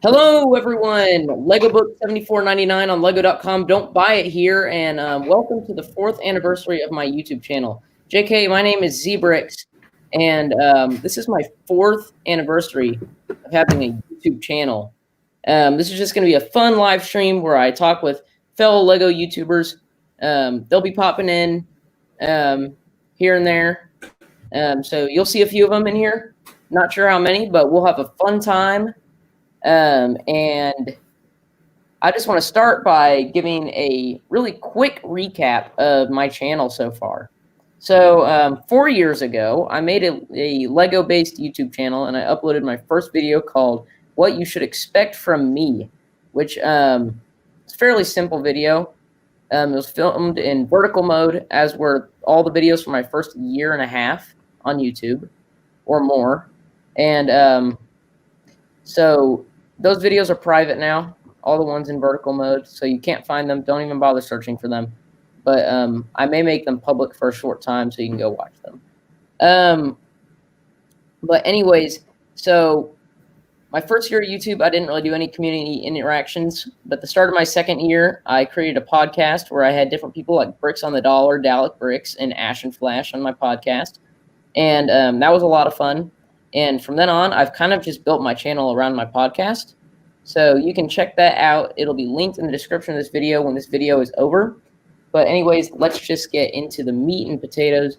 Hello, everyone. Lego book $74.99 on Lego.com. Don't buy it here. And welcome to the 4th anniversary of my YouTube channel. JK, my name is Zbricks, and this is my 4th anniversary of having a YouTube channel. This is just going to be a fun live stream where I talk with fellow Lego YouTubers. They'll be popping in here and there. So you'll see a few of them in here. Not sure how many, but we'll have a fun time. And I just want to start by giving a really quick recap of my channel so far. So 4 years ago, I made a Lego-based YouTube channel, and I uploaded my first video called What You Should Expect From Me, which is a fairly simple video. It was filmed in vertical mode, as were all the videos for my first year and a half on YouTube, or more. And so those videos are private now, all the ones in vertical mode, so you can't find them. Don't even bother searching for them. But I may make them public for a short time so you can go watch them. But anyways, so my first year at YouTube, I didn't really do any community interactions. But the start of my second year, I created a podcast where I had different people like Bricks on the Dollar, Dalek Bricks, and Ash and Flash on my podcast. And that was a lot of fun. And from then on, I've kind of just built my channel around my podcast. So you can check that out. It'll be linked in the description of this video when this video is over. But anyways, let's just get into the meat and potatoes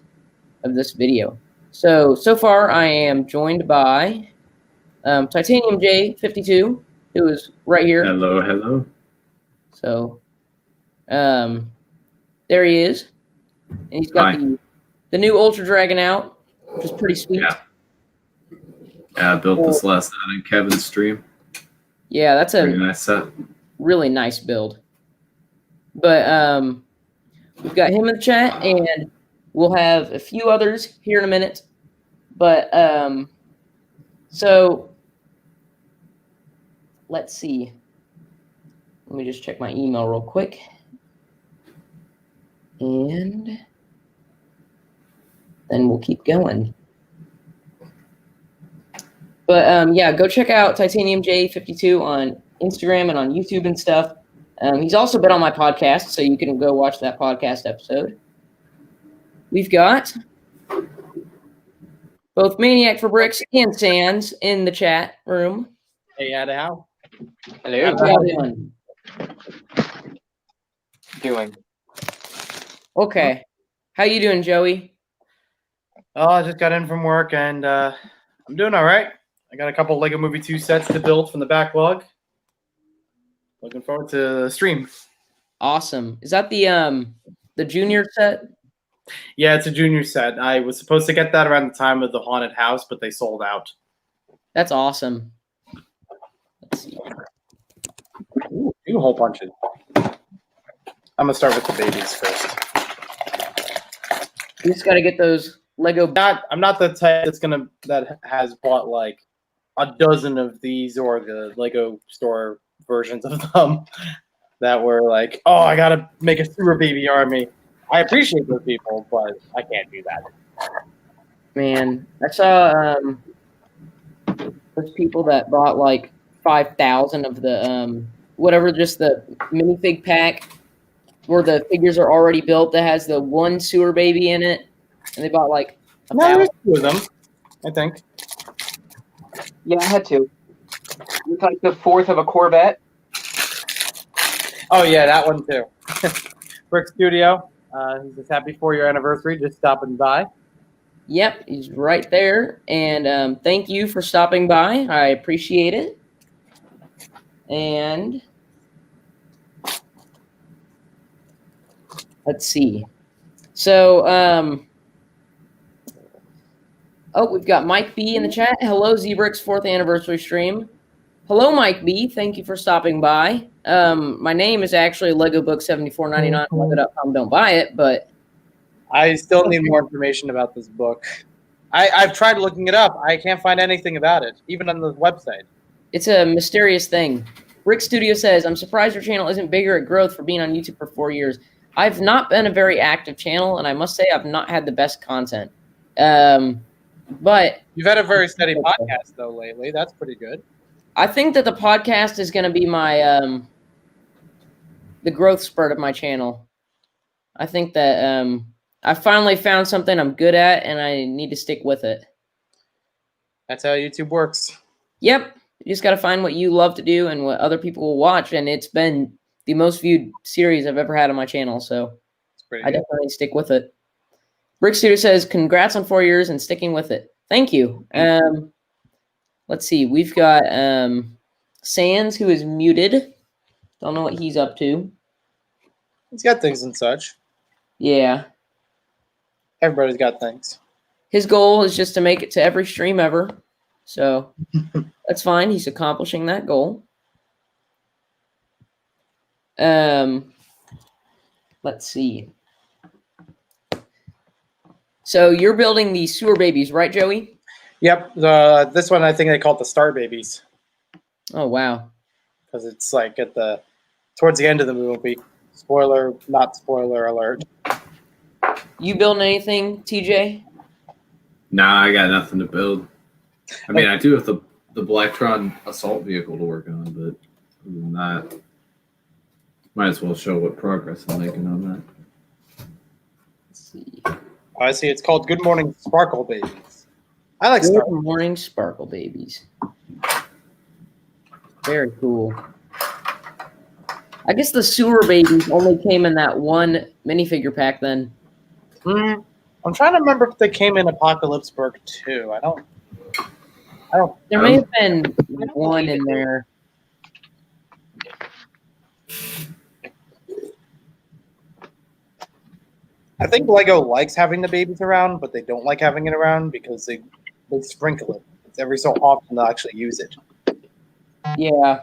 of this video. So far I am joined by Titanium J52, who is right here. Hello, hello. So there he is. And he's got the new Ultra Dragon out, which is pretty sweet. Yeah, I built this last night on Kevin's stream. Yeah, that's a pretty nice set. Really nice build. But we've got him in the chat, and we'll have a few others here in a minute. But so let's see. Let me just check my email real quick. And then we'll keep going. But yeah, go check out Titanium J52 on Instagram and on YouTube and stuff. He's also been on my podcast, so you can go watch that podcast episode. We've got both Maniac for Bricks and Sands in the chat room. Hey, how? Hello. How you doing? Okay. How you doing, Joey? Oh, I just got in from work, and I'm doing all right. I got a couple Lego Movie 2 sets to build from the backlog. Looking forward to the stream. Awesome. Is that the junior set? Yeah, it's a junior set. I was supposed to get that around the time of the haunted house, but they sold out. That's awesome. Let's see. Ooh, do a whole bunch of. I'm gonna start with the babies first. You just got to get those Lego. I'm not the type that has bought like a dozen of these or the Lego store versions of them that were like, oh, I gotta make a super baby army. I appreciate those people, but I can't do that. Man, I saw those people that bought like 5,000 of the whatever, just the minifig pack where the figures are already built that has the one sewer baby in it, and they bought like there's 2 of them, I think. Yeah, I had 2. It's like the 4th of a Corvette. Oh yeah, that one too. Brick Studio. He's just happy 4-year anniversary, just stopping by. Yep, he's right there. And thank you for stopping by. I appreciate it. And let's see. So, we've got Mike B in the chat. Hello, Zbricks 4th anniversary stream. Hello, Mike B. Thank you for stopping by. My name is actually Lego Book $74.99 on Lego.com. Don't buy it, but I still need more information about this book. I've tried looking it up. I can't find anything about it, even on the website. It's a mysterious thing. Rick Studio says, I'm surprised your channel isn't bigger at growth for being on YouTube for 4 years. I've not been a very active channel, and I must say I've not had the best content. But you've had a very steady podcast, though, lately. That's pretty good. I think that the podcast is going to be my the growth spurt of my channel. I think that I finally found something I'm good at, and I need to stick with it. That's how YouTube works. Yep, you just got to find what you love to do and what other people will watch, and it's been the most viewed series I've ever had on my channel, so I definitely stick with it. Brick Studio says, "Congrats on 4 years and sticking with it." Thank you. Let's see, we've got Sands, who is muted. Don't know what he's up to. He's got things and such. Yeah. Everybody's got things. His goal is just to make it to every stream ever. So that's fine. He's accomplishing that goal. Let's see. So you're building the sewer babies, right, Joey? Yep. This one I think they call it the Star Babies. Oh, wow. Because it's like towards the end of the movie. Spoiler, not spoiler alert. You building anything, TJ? Nah, I got nothing to build. I mean, I do have the Blacktron assault vehicle to work on, but other than that, might as well show what progress I'm making on that. Let's see. I see. It's called Good Morning Sparkle Babies. I like Good Star. Morning Sparkle Babies. Very cool. I guess the sewer babies only came in that one minifigure pack then. I'm trying to remember if they came in Apocalypseburg too. I don't. There may have been one in there. I think Lego likes having the babies around, but they don't like having it around because they sprinkle it. It's every so often they'll actually use it. Yeah.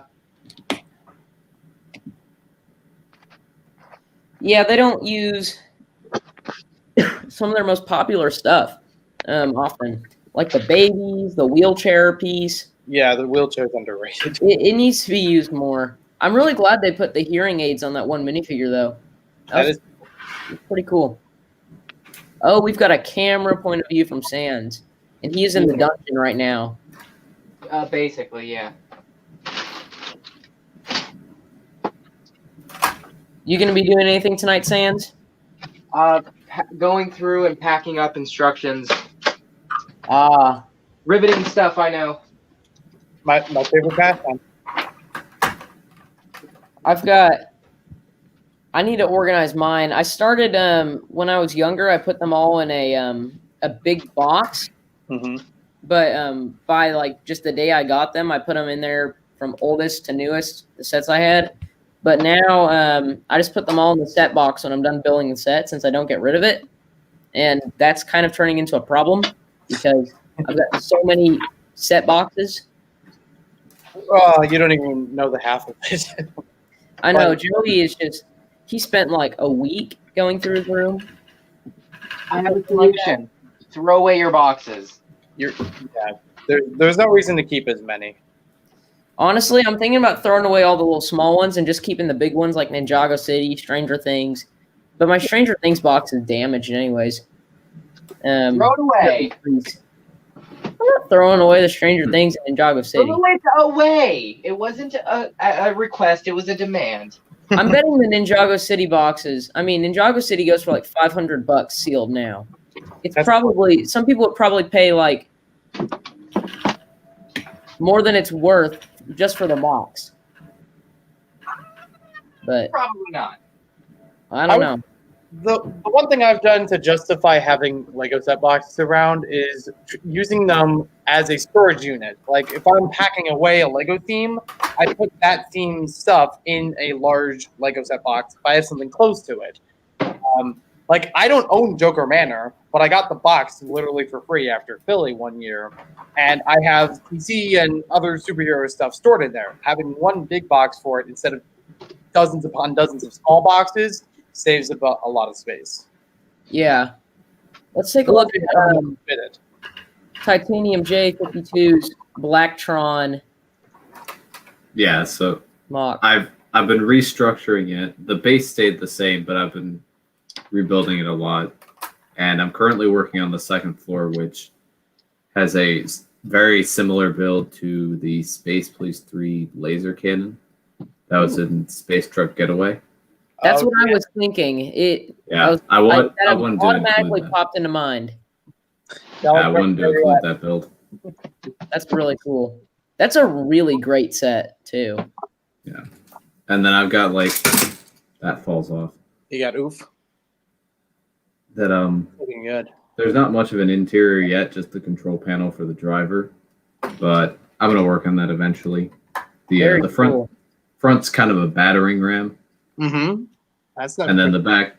Yeah, they don't use some of their most popular stuff often. Like the babies, the wheelchair piece. Yeah, the wheelchair's underrated. It needs to be used more. I'm really glad they put the hearing aids on that one minifigure, though. That is pretty cool. Oh, we've got a camera point of view from Sands. And he's in the dungeon right now. Basically, yeah. You going to be doing anything tonight, Sands? Going through and packing up instructions. Riveting stuff, I know. my favorite pastime. I need to organize mine. I started when I was younger. I put them all in a big box. Mm-hmm. But by like just the day I got them, I put them in there from oldest to newest, the sets I had. But now I just put them all in the set box when I'm done building the set, since I don't get rid of it. And that's kind of turning into a problem because I've got so many set boxes. Oh, you don't even know the half of it. I know. Joey is he spent like a week going through his room. I have a solution. Throw away your boxes. There's no reason to keep as many. Honestly, I'm thinking about throwing away all the little small ones and just keeping the big ones like Ninjago City, Stranger Things. But my Stranger Things box is damaged anyways. Throw it away. I'm not throwing away the Stranger Things in Ninjago City. Throw it away. It wasn't a request. It was a demand. I'm betting the Ninjago City boxes. I mean, Ninjago City goes for like $500 sealed now. It's probably some people would probably pay like more than it's worth just for the box. But Probably not. I don't know. The one thing I've done to justify having Lego set boxes around is using them as a storage unit. Like if I'm packing away a Lego theme, I put that theme stuff in a large Lego set box if I have something close to it. Like I don't own Joker Manor, but I got the box literally for free after Philly one year, and I have DC and other superhero stuff stored in there. Having one big box for it instead of dozens upon dozens of small boxes saves about a lot of space. Yeah. Let's take a look at Titanium J52's Blacktron. Yeah, so mock. I've been restructuring it. The base stayed the same, but I've been rebuilding it a lot. And I'm currently working on the second floor, which has a very similar build to the Space Police 3 laser cannon that was in Space Truck Getaway. That's what I was thinking. Yeah, I wanted to include automatically that. popped into mind. I wanted to include that build. That's really cool. That's a really great set too. Yeah, and then I've got like that falls off. You got oof. That Looking good. There's not much of an interior yet, just the control panel for the driver, but I'm gonna work on that eventually. The front's kind of a battering ram. Mm-hmm. That's not. And then the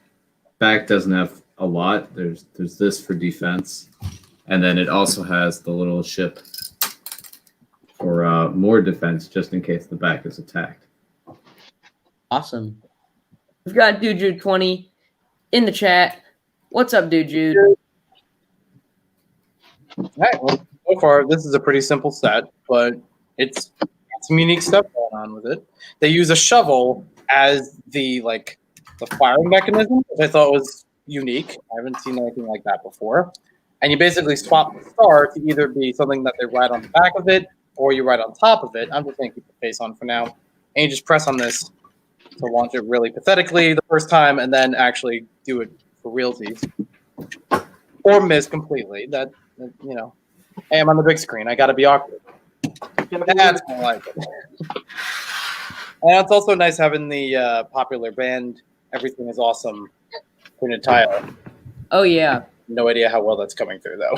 back doesn't have a lot. There's this for defense, and then it also has the little ship for more defense, just in case the back is attacked. Awesome. We've got Dude Jude 20 in the chat. What's up, Dude Jude? All right. Well, so far this is a pretty simple set, but it's some unique stuff going on with it. They use a shovel as the firing mechanism, which I thought was unique. I haven't seen anything like that before. And you basically swap the star to either be something that they ride on the back of it or you ride on top of it. I'm just going to keep the face on for now. And you just press on this to launch it really pathetically the first time and then actually do it for realties. Or miss completely. That you know, hey, I'm on the big screen. I got to be awkward. That's more like it. And it's also nice having the popular band "Everything Is Awesome" printed tile. Oh yeah. No idea how well that's coming through though.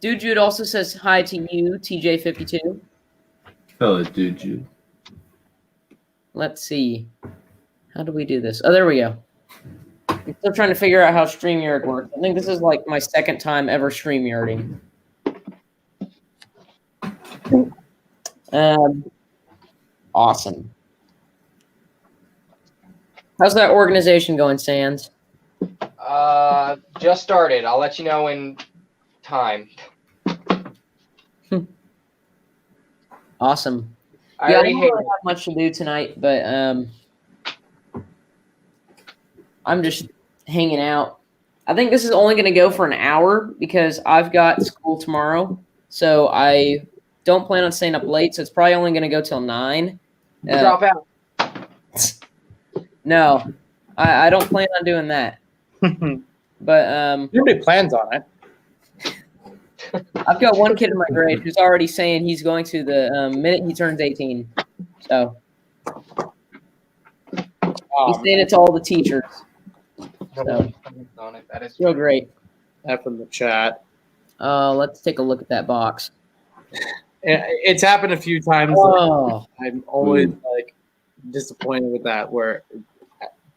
Dude Jude also says hi to you, TJ52. Hello, Dude Jude. Let's see. How do we do this? Oh, there we go. I'm still trying to figure out how StreamYard works. I think this is like my second time ever StreamYarding. Awesome. How's that organization going, Sans? Just started. I'll let you know in time. Awesome. I I already don't hate really have much to do tonight, but I'm just hanging out. I think this is only going to go for an hour because I've got school tomorrow, so I don't plan on staying up late. So it's probably only going to go till 9. Drop out. No, I don't plan on doing that. But Nobody plans on it. I've got one kid in my grade who's already saying he's going to the minute he turns 18. So he's saying it to all the teachers. So On it. That is real great. That from the chat. Let's take a look at that box. It's happened a few times. Oh, I'm always disappointed with that. Where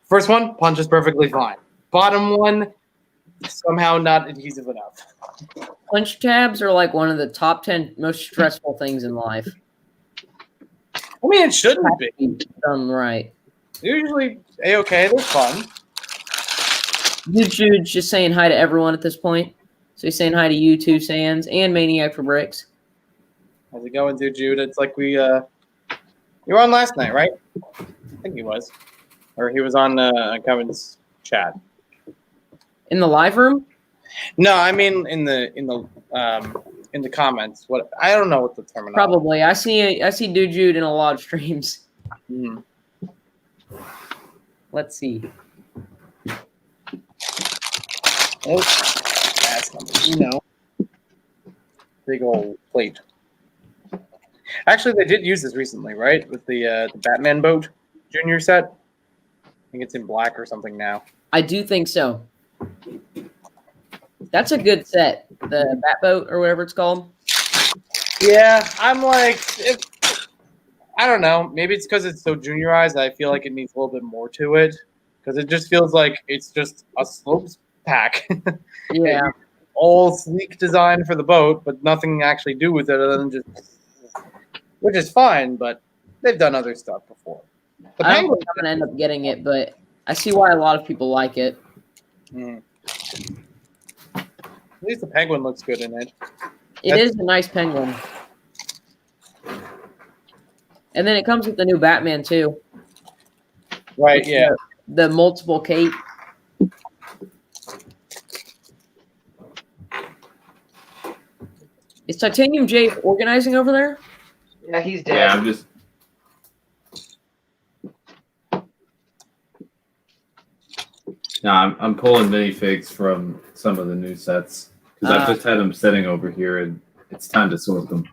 first one punches perfectly fine. Bottom one somehow not adhesive enough. punch tabs are like one of the top 10 most stressful things in life. I mean, it shouldn't be Done right. They're usually a-okay. They're fun. Jude's just saying hi to everyone at this point. So he's saying hi to you too, Sans, and Maniac for Bricks. How's it going, dude, Jude? It's like you were on last night, right? I think he was, or he was on Kevin's chat. In the live room? No, I mean in the comments. What I don't know what the terminology. Probably. I see Dude Jude in a lot of streams. Mm. Let's see. Oh, that's number big old plate. Actually, they did use this recently, right? With the Batman boat Junior set. I think it's in black or something now. I do think so. That's a good set. The Bat Boat or whatever it's called. Yeah, I'm like, I don't know. Maybe it's because it's so juniorized. I feel like it needs a little bit more to it because it just feels like it's just a slopes pack. Yeah. All sleek design for the boat, but nothing actually do with it other than just, which is fine, but they've done other stuff before. The I don't Penguin. think I'm going to end up getting it, but I see why a lot of people like it. Mm. At least the Penguin looks good in it. It is a nice penguin. And then it comes with the new Batman, too. Right, yeah. The multiple cape. Is Titanium J organizing over there? Yeah, he's dead. Yeah, I'm just. No, I'm pulling minifigs from some of the new sets because I've just had them sitting over here, and it's time to sort them.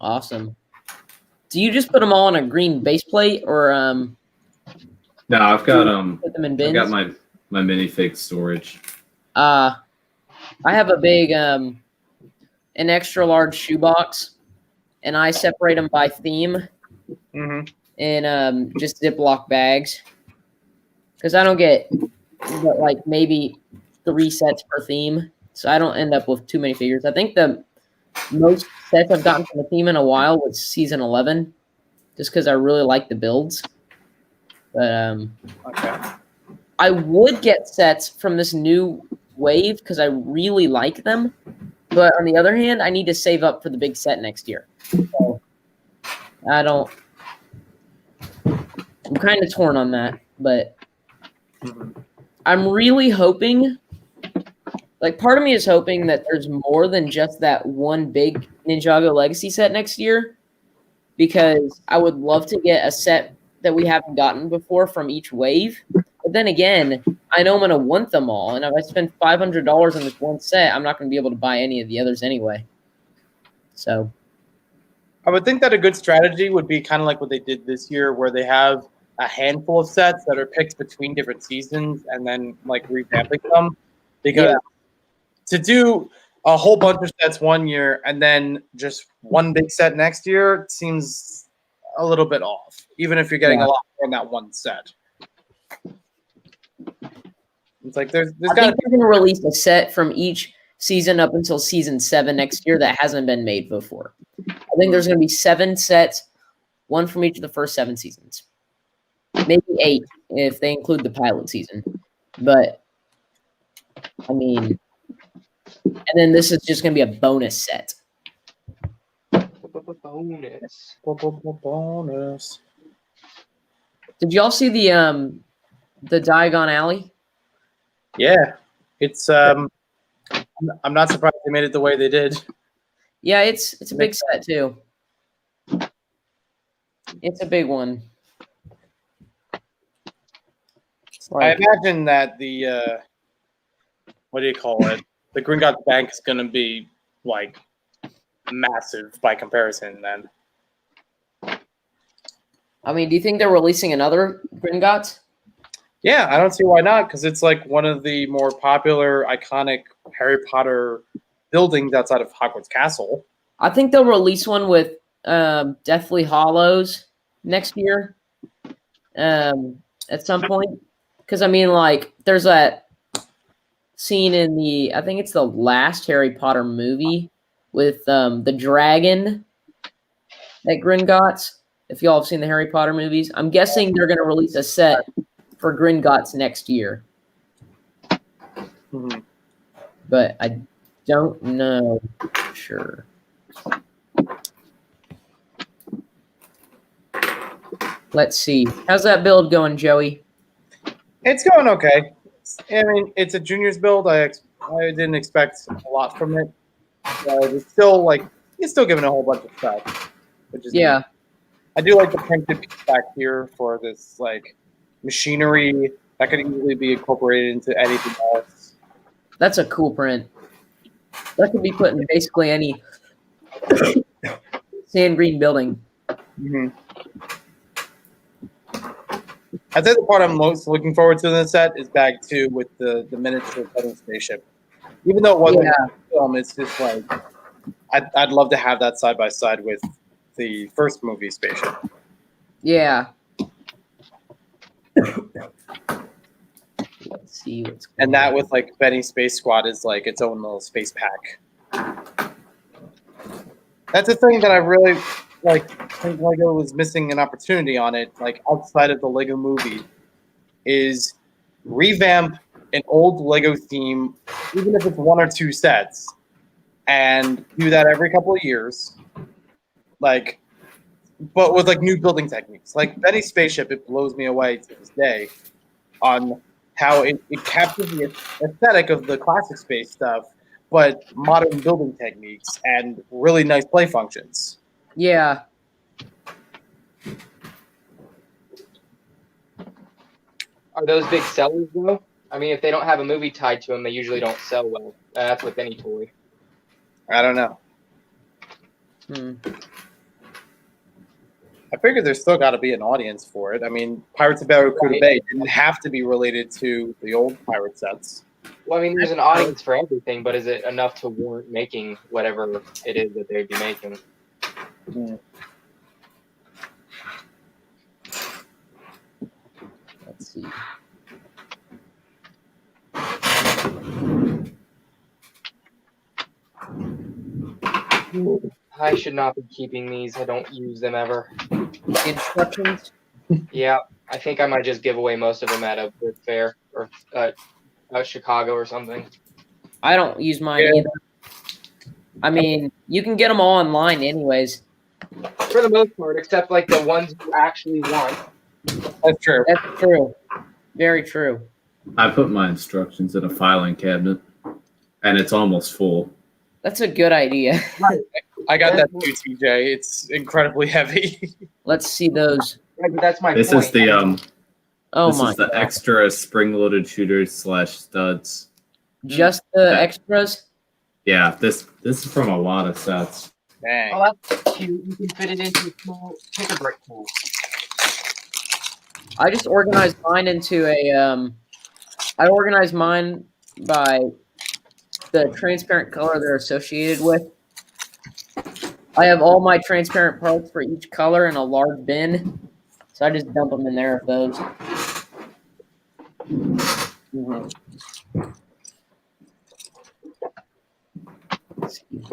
Awesome. Do you just put them all on a green base plate, or No, I've got put them in I bins? got my minifig storage. I have a big an extra large shoebox, and I separate them by theme in just Ziploc bags because I don't get but like maybe 3 sets per theme, so I don't end up with too many figures. I think the most sets I've gotten from the theme in a while was season 11, just because I really like the builds. But Okay. I would get sets from this new wave because I really like them. But on the other hand, I need to save up for the big set next year. So I don't. I'm kind of torn on that, but I'm really hoping. Like, part of me is hoping that there's more than just that one big Ninjago Legacy set next year, because I would love to get a set that we haven't gotten before from each wave. But then again, I know I'm going to want them all, and if I spend $500 on this one set, I'm not going to be able to buy any of the others anyway. So I would think that a good strategy would be kind of like what they did this year, where they have a handful of sets that are picked between different seasons and then like revamping them. Because to do a whole bunch of sets one year and then just one big set next year seems a little bit off, even if you're getting a lot more in that one set. It's like there's I think they're going to release a set from each season up until season 7 next year that hasn't been made before. I think there's going to be 7 sets, one from each of the first 7 seasons. Maybe 8 if they include the pilot season. But, I mean, and then this is just going to be a bonus set. Bonus. bonus. Did y'all see the Diagon Alley? Yeah, it's I'm not surprised they made it the way they did. Yeah, it's a big set too. It's a big one. I imagine that the what do you call it? The Gringotts Bank is going to be like massive by comparison. Then I mean, do you think they're releasing another Gringotts? yeah, I don't see why not, because it's like one of the more popular, iconic Harry Potter buildings outside of Hogwarts Castle. I think they'll release one with Deathly Hollows next year at some point. Because, I mean, like, there's that scene in I think it's the last Harry Potter movie with the dragon at Gringotts. If y'all have seen the Harry Potter movies, I'm guessing they're going to release a set for Gringotts next year. Mm-hmm. But I don't know for sure. Let's see. How's that build going, Joey? It's going okay. I mean, it's a juniors build. I didn't expect a lot from it. It's still like it's still giving a whole bunch of stuff, which is yeah. Neat. I do like the printed piece back here for this like machinery that could easily be incorporated into anything else. That's a cool print. That could be put in basically any sand green building. Mm-hmm. I think the part I'm most looking forward to in this set is bag 2 with the miniature fighting spaceship. Even though it wasn't a film, it's just like I'd love to have that side by side with the first movie spaceship. Yeah. Let's see what's going And that on. with like Benny's Space Squad is like its own little space pack. That's a thing that I really like. I think Lego was missing an opportunity on it, like outside of the Lego movie, is revamp an old Lego theme, even if it's 1 or 2 sets, and do that every couple of years. Like, but with like new building techniques. Like Benny's spaceship, it blows me away to this day on how it captures the aesthetic of the classic space stuff, but modern building techniques and really nice play functions. Yeah. Are those big sellers though? I mean, if they don't have a movie tied to them, they usually don't sell well. That's with any toy. I don't know. I figured there's still got to be an audience for it. I mean, Pirates of Barracuda Bay didn't have to be related to the old pirate sets. Well, I mean, there's an audience for everything, but is it enough to warrant making whatever it is that they'd be making? Let's see. I should not be keeping these. I don't use them ever. Instructions? Yeah, I think I might just give away most of them at a book fair or Chicago or something. I don't use mine either. I mean, you can get them all online anyways. For the most part, except like the ones you actually want. That's true. That's true. Very true. I put my instructions in a filing cabinet, and it's almost full. That's a good idea. I got that too, TJ. It's incredibly heavy. Let's see those. Right, but that's my This point. is the Oh this my is the God. extra spring-loaded shooters / studs. Just the extras? Yeah, this is from a lot of sets. Dang. Oh, that's cute. You can fit it into a small pick-a-brick pool. I just organized mine into a I organized mine by the transparent color they're associated with. I have all my transparent parts for each color in a large bin, so I just dump them in there with those. Let's see.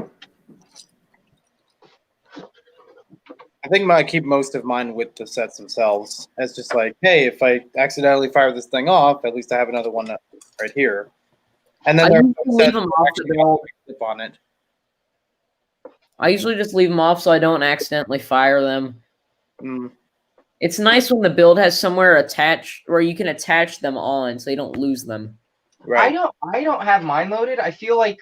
I think I keep most of mine with the sets themselves. As just like, hey, if I accidentally fire this thing off, at least I have another one right here. And then I there are usually some leave sets them that off actually so they don't- clip on it. I usually just leave them off so I don't accidentally fire them. Mm, It's nice when the build has somewhere attached where you can attach them on so you don't lose them. right. I don't have mine loaded. I feel like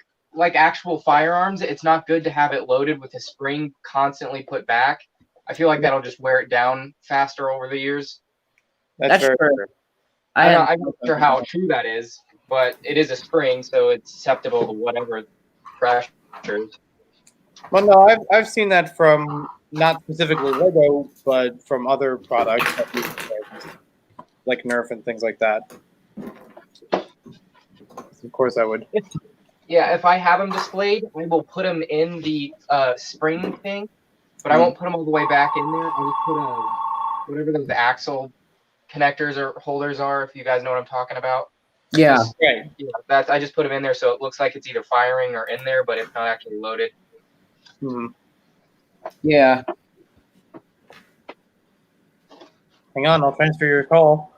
actual firearms, it's not good to have it loaded with a spring constantly put back. I feel like that'll just wear it down faster over the years. That's very true. true. I have, I'm not sure how true that is, but it is a spring, so it's susceptible to whatever pressures. Well, no, I've seen that from not specifically Lego, but from other products like Nerf and things like that. Of course, I would. Yeah, if I have them displayed, I will put them in the spring thing, but I won't put them all the way back in there. I'll just put whatever those axle connectors or holders are, if you guys know what I'm talking about. yeah. Right. Yeah, I just put them in there so it looks like it's either firing or in there, but it's not actually loaded. Yeah. Hang on, I'll transfer your call.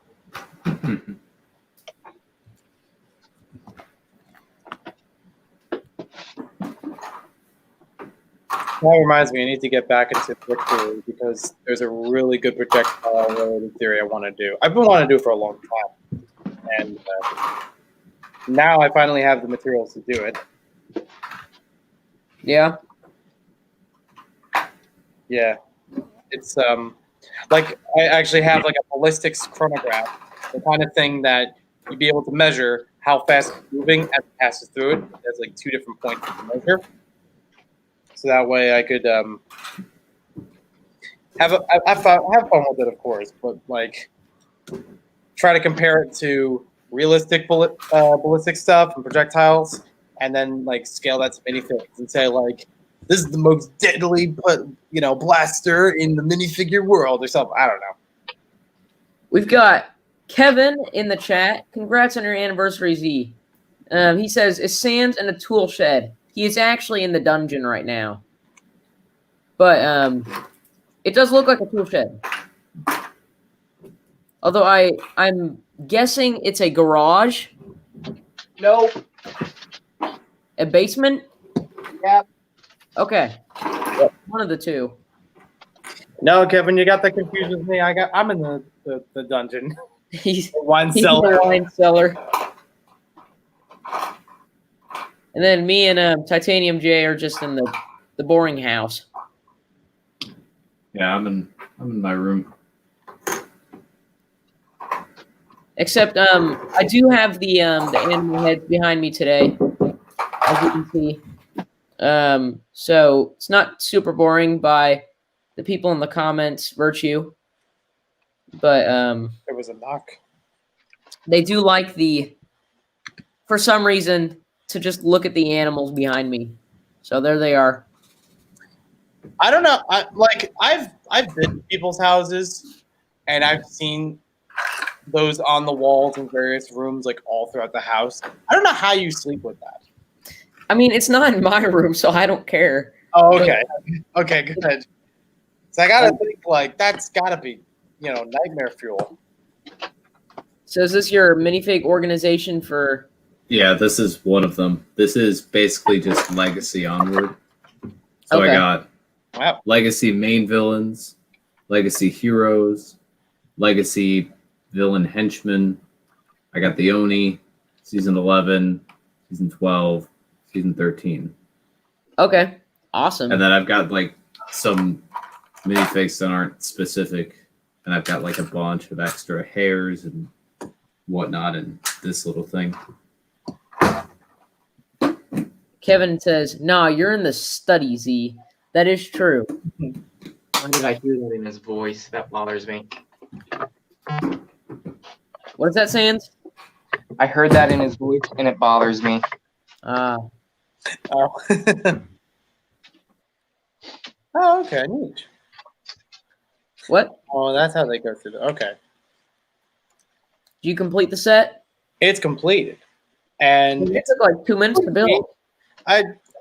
That reminds me, I need to get back into brick theory because there's a really good projectile related theory I want to do. I've been wanting to do for a long time, and now I finally have the materials to do it. Yeah. Yeah, it's like I actually have like a ballistics chronograph, the kind of thing that you'd be able to measure how fast it's moving as it passes through it. There's like 2 different points to measure. So that way I could have fun with it, of course, but like try to compare it to realistic ballistic stuff and projectiles, and then like scale that to minifigs and say like this is the most deadly blaster in the minifigure world or something. I don't know. We've got Kevin in the chat. Congrats on your anniversary, Z. He says, is Sans in a tool shed? He is actually in the dungeon right now. But it does look like a tool shed. Although I'm guessing it's a garage. Nope. A basement? Yeah. Okay. One of the two. No, Kevin, you got that confused with me. I'm in the dungeon. He's Wine in cellar. the wine cellar. And then me and Titanium J are just in the boring house. Yeah, I'm in my room. Except I do have the animal heads behind me today, as you can see. So it's not super boring by the people in the comments virtue. But There was a knock. they do like for some reason, to just look at the animals behind me. So there they are. I don't know. I've been to people's houses, and I've seen those on the walls in various rooms, like all throughout the house. I don't know how you sleep with that. I mean, it's not in my room, so I don't care. Oh, okay. Okay, good. So I gotta think like that's gotta be, nightmare fuel. So is this your minifig organization for? Yeah, this is one of them. This is basically just Legacy onward. So Okay. I got Legacy main villains, Legacy heroes, Legacy villain henchmen. I got the Oni, season 11, season 12, season 13. Okay, awesome. And then I've got like some minifigs that aren't specific, and I've got like a bunch of extra hairs and whatnot in this little thing. Kevin says, "Nah, you're in the study, Z. That is true." Why did I hear that in his voice? That bothers me. What is that saying? I heard that in his voice, and it bothers me. Oh. Oh, okay, neat. What? Oh, that's how they go through the. Okay, Did you complete the set? it's completed, and It took like 2 minutes to build.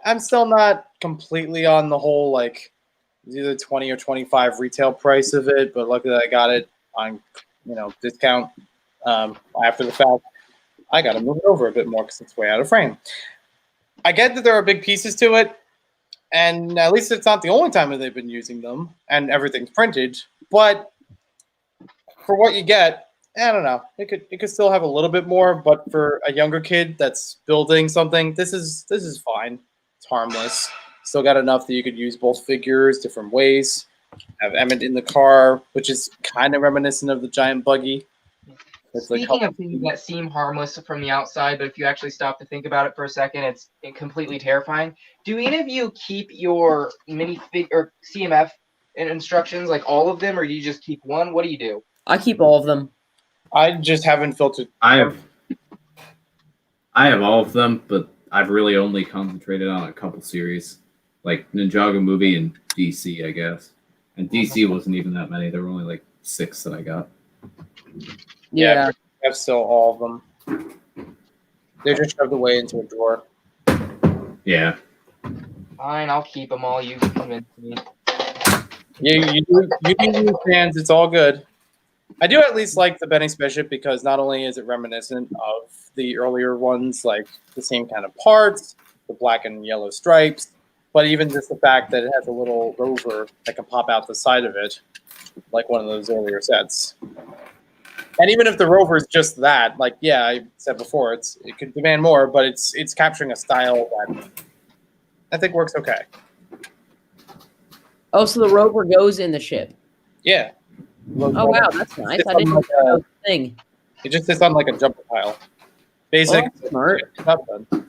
I'm still not completely on the whole like it's either 20 or 25 retail price of it, but luckily I got it on discount after the fact. I got to move it over a bit more because it's way out of frame. I get that there are big pieces to it, and at least it's not the only time that they've been using them, and everything's printed. But for what you get, I don't know. It could still have a little bit more, but for a younger kid that's building something, this is fine. It's harmless. Still got enough that you could use both figures different ways. Have Emmett in the car, which is kind of reminiscent of the giant buggy. Speaking of things that seem harmless from the outside, but if you actually stop to think about it for a second, it's completely terrifying. Do any of you keep your minifig or CMF instructions, like all of them, or do you just keep one? What do you do? I keep all of them. I just haven't filtered. I have all of them, but I've really only concentrated on a couple series, like Ninjago movie and DC, I guess. And DC wasn't even that many. There were only like 6 that I got. Yeah. I have still all of them. They're just shoved away into a drawer. Yeah. Fine, I'll keep them all. You convinced me. You do fans. It's all good. I do at least like the Benny's Bishop because not only is it reminiscent of the earlier ones, like the same kind of parts, the black and yellow stripes, but even just the fact that it has a little rover that can pop out the side of it, like one of those earlier sets. And even if the rover is just that, like I said before, it could demand more, but it's capturing a style that I think works okay. Oh, so the rover goes in the ship. Yeah. Oh wow, that's nice. I didn't know that was a thing. It just sits on like a jumper pile. Basic. Oh, that's smart. Not done.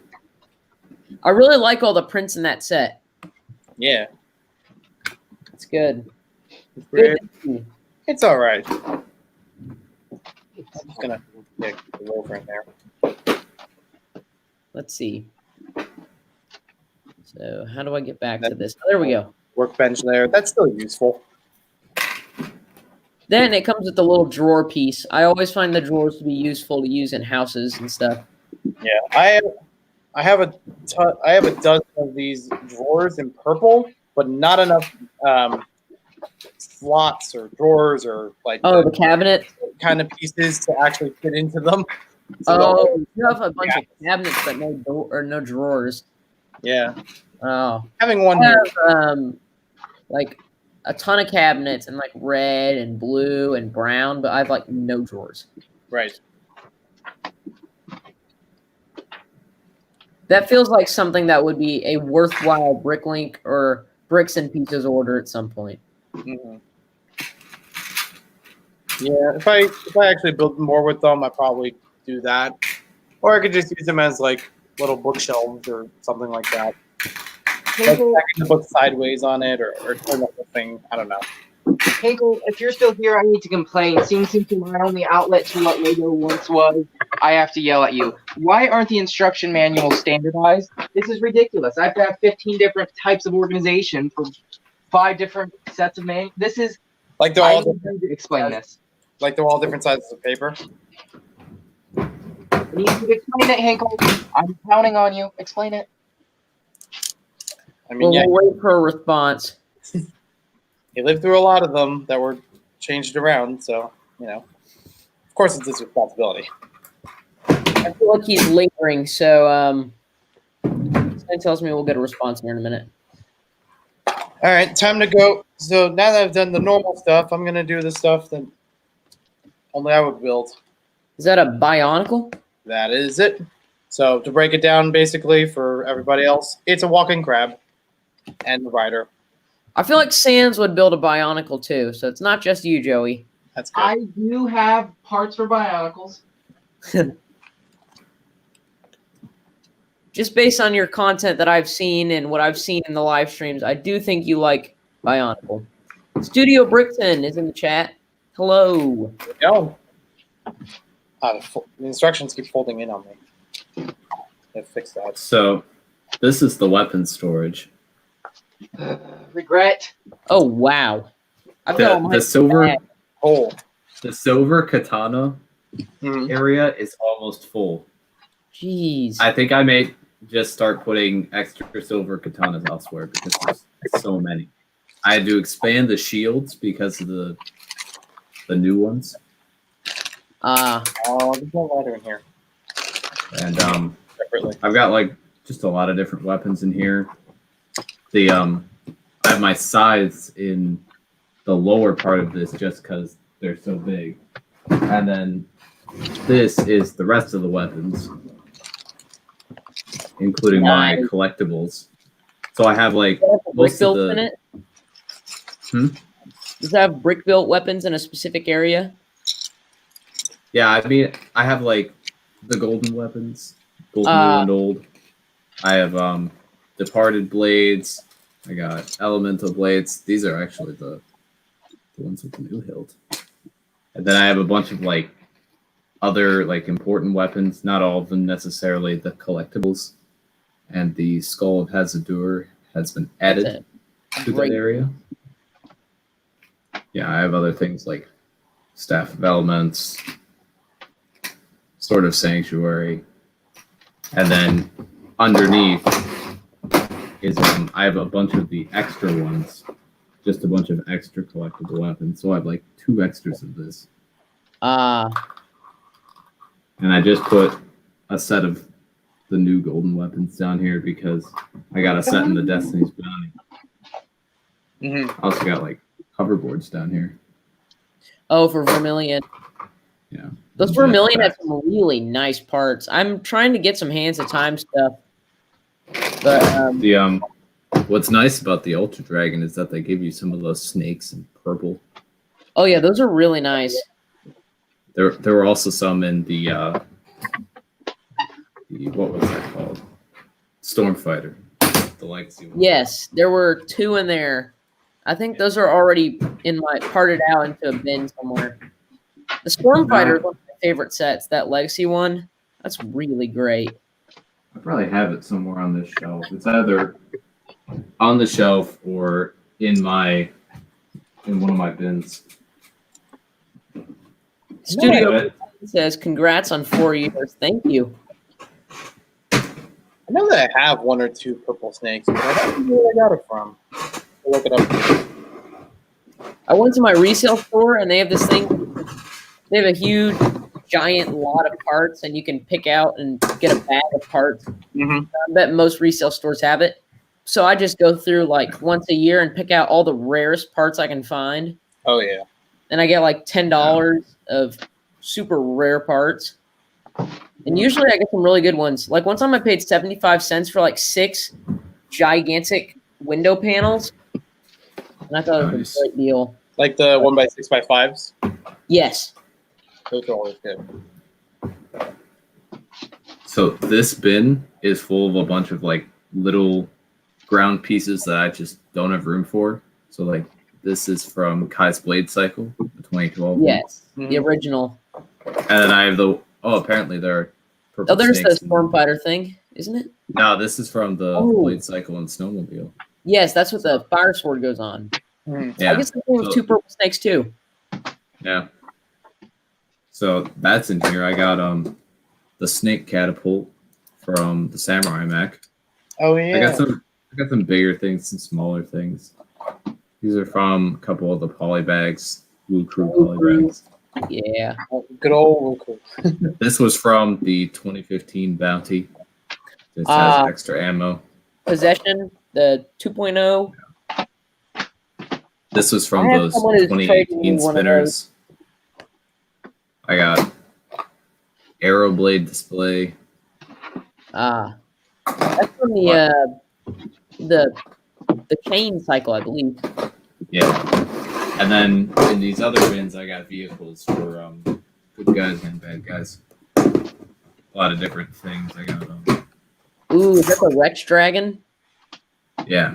I really like all the prints in that set. Yeah. It's good. It's great. Good. It's all right. I'm just gonna stick the rover in there. Let's see. So how do I get back to this? Oh, there we go. Workbench there. That's still useful. Then it comes with the little drawer piece. I always find the drawers to be useful to use in houses and stuff. Yeah, I have a dozen of these drawers in purple, but not enough slots or drawers or like the cabinet kind of pieces to actually fit into them. So you have a bunch of cabinets but no door or no drawers. Yeah. Oh, Having one I here. have like a ton of cabinets in like red and blue and brown, but I have like no drawers. Right. That feels like something that would be a worthwhile Bricklink or Bricks and Pieces order at some point. Mm-hmm. Yeah, if I actually build more with them, I probably do that, or I could just use them as like little bookshelves or something like that. Like stacking the book sideways on it, or turn up the thing. I don't know. Hinkle, if you're still here, I need to complain. Since you're my only outlet to what Lego once was, I have to yell at you. Why aren't the instruction manuals standardized? This is ridiculous. I have to have 15 different types of organization for 5 different sets of manuals. This is Like they're I all need different, you to explain this. like they're all different sizes of paper. I need you to explain it, Hinkle. I'm counting on you. Explain it. I mean, Well, yeah, we'll wait for a response. he lived through a lot of them that were changed around, so of course it's his responsibility. I feel like he's lingering, so something tells me we'll get a response here in a minute. All right, time to go. So now that I've done the normal stuff, I'm gonna do the stuff that only I would build. Is that a Bionicle? That is it. So to break it down, basically for everybody else, it's a walking crab and the rider. I feel like Sans would build a Bionicle too, so it's not just you, Joey. That's good. I do have parts for Bionicles. Just based on your content that I've seen and what I've seen in the live streams, I do think you like Bionicle. Studio Brickton is in the chat. Hello. There we go. The instructions keep folding in on me. They fix that. So this is the weapon storage. Regret. Oh wow. I've got all my The silver bag. Oh. the silver katana Mhm. area is almost full. Jeez. I think I may just start putting extra silver katanas elsewhere because there's so many. I had to expand the shields because of the new ones. Oh, there's no lighter in here. And Separately. I've got like just a lot of different weapons in here. I have my sides in the lower part of this just because they're so big. And then this is the rest of the weapons, including my Nice. collectibles. So I have like Does that have brick most of built the. in it? Does that have brick built weapons in a specific area? Yeah, I mean, I have like the golden weapons, golden, new, and old. I have departed blades. I got elemental blades. These are actually the ones with the new hilt. And then I have a bunch of like other like important weapons. Not all of them necessarily the collectibles. And the Skull of Hazadur has been added to Great. that area. Yeah, I have other things like Staff of Elements, Sword of Sanctuary, and then underneath is I have a bunch of the extra ones, just a bunch of extra collectible weapons. So I have like 2 extras of this, and I just put a set of the new golden weapons down here because I got a set in the Destiny's Bounty. Mm-hmm. I also got like hoverboards down here. Oh, for Vermilion. Yeah. Those Vermilion have some really nice parts. I'm trying to get some Hands of Time stuff. But The what's nice about the Ultra Dragon is that they give you some of those snakes in purple. oh yeah, those are really nice. There were also some in the what was that called? Stormfighter, the legacy one. Yes, there were 2 in there. I think those are already in my parted out into a bin somewhere. The Stormfighter is one of my favorite sets. That legacy one, that's really great. I probably have it somewhere on this shelf. It's either on the shelf or in one of my bins. Studio says, "Congrats on 4 years." Thank you. I know that I have 1 or 2 purple snakes, but I don't know where I got it from. I'll look it up. I went to my resale store and they have this thing. They have a huge, giant lot of parts, and you can pick out and get a bag of parts. Mm-hmm. I bet most resale stores have it. So I just go through like once a year and pick out all the rarest parts I can find. Oh yeah. And I get like $10 of super rare parts. And usually I get some really good ones. Like one time I paid 75 cents for like 6 gigantic window panels. And I thought it was Nice. a great deal. Like the 1x6x5s. Yes. Those are always good. So this bin is full of a bunch of like little ground pieces that I just don't have room for. So like this is from Kai's Blade Cycle, the 2012 one. Yes. The original. And then I have apparently there are purple Oh, there's the snakes in there. Stormfighter thing, isn't it? No, this is from the Oh. Blade Cycle and Snowmobile. Yes, that's what the fire sword goes on. Yeah. I guess the thing with So- 2 purple snakes too. Yeah. So that's in here. I got the snake catapult from the Samurai Mech. Oh yeah. I got some bigger things, some smaller things. These are from a couple of the poly bags, Blue Crew poly bags. Yeah. Good old Roku. This was from the 2015 Bounty. This Ah. has extra ammo. Possession, the 2.0. This was from I have those someone who's trading 2018 me one of spinners. I got Arrow Blade display. Ah. That's from the chain cycle, I believe. Yeah. And then in these other bins, I got vehicles for good guys and bad guys. A lot of different things. I got Ooh, is that the Rex Dragon? yeah.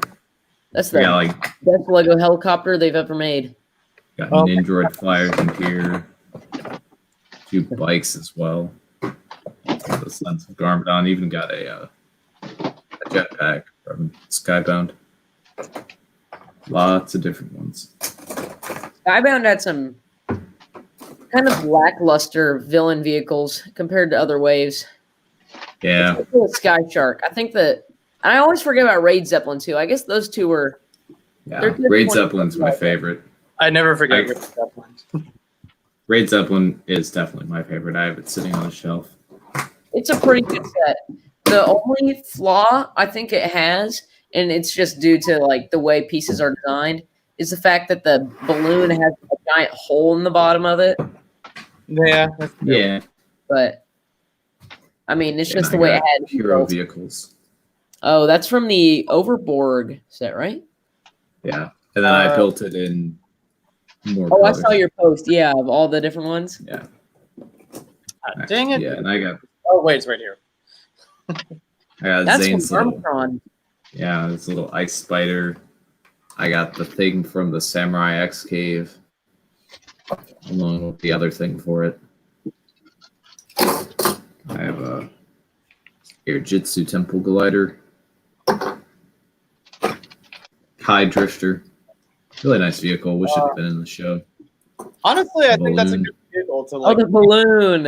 That's I the got like best Lego helicopter they've ever made. got Oh. Nindroid flyers in here. 2 bikes as well. The Sons of Garmadon even got a jetpack from Skybound. Lots of different ones. Skybound had some kind of lackluster villain vehicles compared to other waves. Yeah. Especially with Sky Shark. I think that I always forget about Raid Zeppelin too. I guess those two were. Yeah. They're good Raid 20 Zeppelin's my favorite. I never forget I- Rick Zeppelin. Raid Zeppelin is definitely my favorite. I have it sitting on the shelf. It's a pretty good set. The only flaw I think it has, and it's just due to like the way pieces are designed, is the fact that the balloon has a giant hole in the bottom of it. Yeah. That's true. Yeah. But I mean, it's And just the I way it got had to be Hero built. vehicles. Oh, that's from the Overborg set, right? Yeah. And then I built it in more Oh, I colors. saw your post. Yeah, of all the different ones. Yeah. Ah, dang it. Yeah, and I got Oh wait, it's right here. That's Zane's from little, Armtron. yeah, this little ice spider. I got the thing from the Samurai X Cave, along with the other thing for it. I have a Air Jitsu Temple Glider, Kai Drifter. Really nice vehicle. Wish it had been in the show. Honestly, I think that's a Balloon. good vehicle to Oh, like the balloon.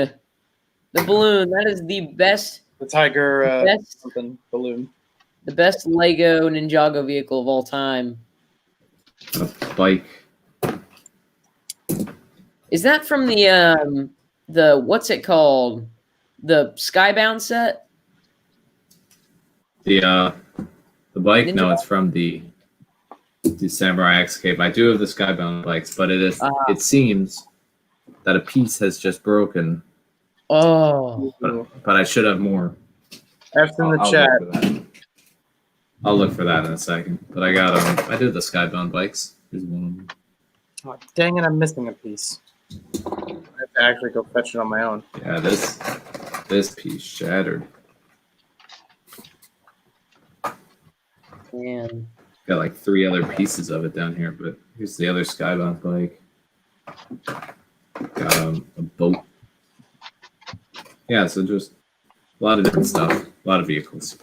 The balloon. That is the best, the Tiger best, something balloon. the best Lego Ninjago vehicle of all time. A bike. Is that from the what's it called? The Skybound set? The bike. No, Ninja it's from the Samurai X Cave. I do have the Skybound bikes, but it is. It seems that a piece has just broken. Oh, But I should have more. F's in the I'll chat. look for that. I'll look for that in a second. But I got I did the Skybound bikes. Here's one of them. Oh, dang it, I'm missing a piece. I have to actually go fetch it on my own. Yeah, this piece shattered. man. Got like 3 other pieces of it down here, but here's the other Skybound bike. Got a boat. Yeah, so just a lot of different stuff, a lot of vehicles.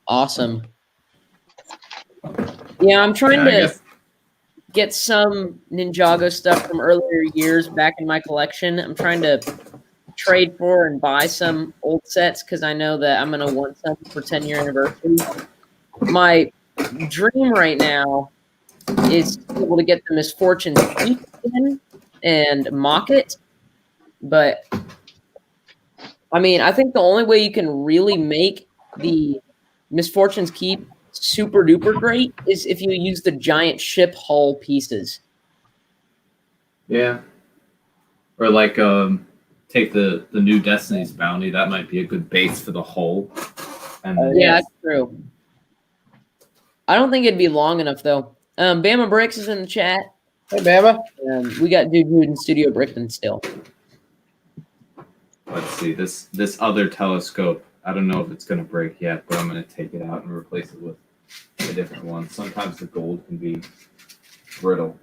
Awesome. Yeah, I'm trying Yeah, I to guess- get some Ninjago stuff from earlier years back in my collection. I'm trying to trade for and buy some old sets because I know that I'm going to want some for 10-year anniversary. My dream right now is to be able to get the Misfortune's Keep in and mock it. But, I mean, I think the only way you can really make the Misfortune's Keep super duper great is if you use the giant ship hull pieces. Yeah. Or like take the new Destiny's bounty. That might be a good base for the whole. And then, Yeah, that's true. I don't think it'd be long enough though. Bama Bricks is in the chat. Hey, Bama. We got Dude in Studio Brickton still. let's see, this other telescope. I don't know if it's going to break yet, but I'm going to take it out and replace it with a different one. Sometimes the gold can be brittle.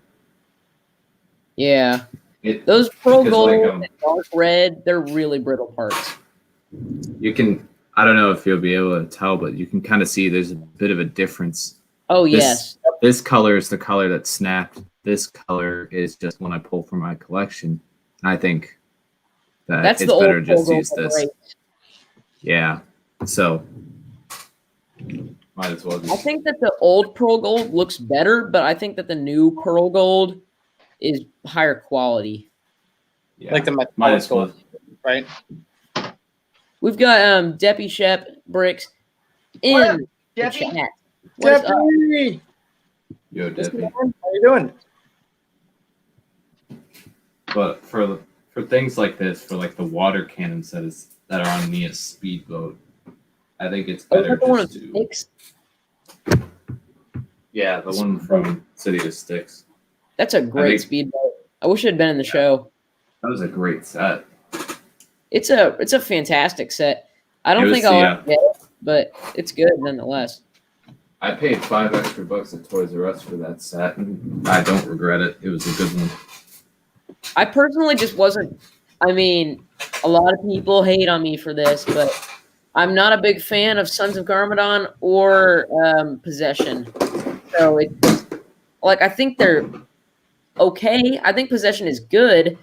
Yeah. Those pearl because, gold like, and dark red, they're really brittle parts. You can, I don't know if you'll be able to tell, but you can kind of see there's a bit of a difference. Oh, yes. This color is the color that snapped. This color is just one I pull from my collection. I think that That's it's the better old just pearl use gold, this. right? Yeah. So might as well I just. think that the old pearl gold looks better, but I think that the new pearl gold is higher quality. Yeah. Like the might as well. right? We've got Deppy Shep Bricks in What up, the Deppy? chat. What is up? Deppy! Yo, Deppy. How you doing? But for things like this, for like the water cannons that are on Mia's speedboat, I think it's Oh, better is that the one of just to. Sticks? Yeah, the one from City of Sticks. That's a great think- speedboat. I wish it had been in the show. That was a great set. It's a fantastic set. I don't It was think I'll the, ever get it, but it's good nonetheless. I paid $5 extra at Toys R Us for that set, and I don't regret it. It was a good one. I personally just wasn't. I mean, a lot of people hate on me for this, but I'm not a big fan of Sons of Garmadon or Possession. So it's like I think they're okay. I think Possession is good,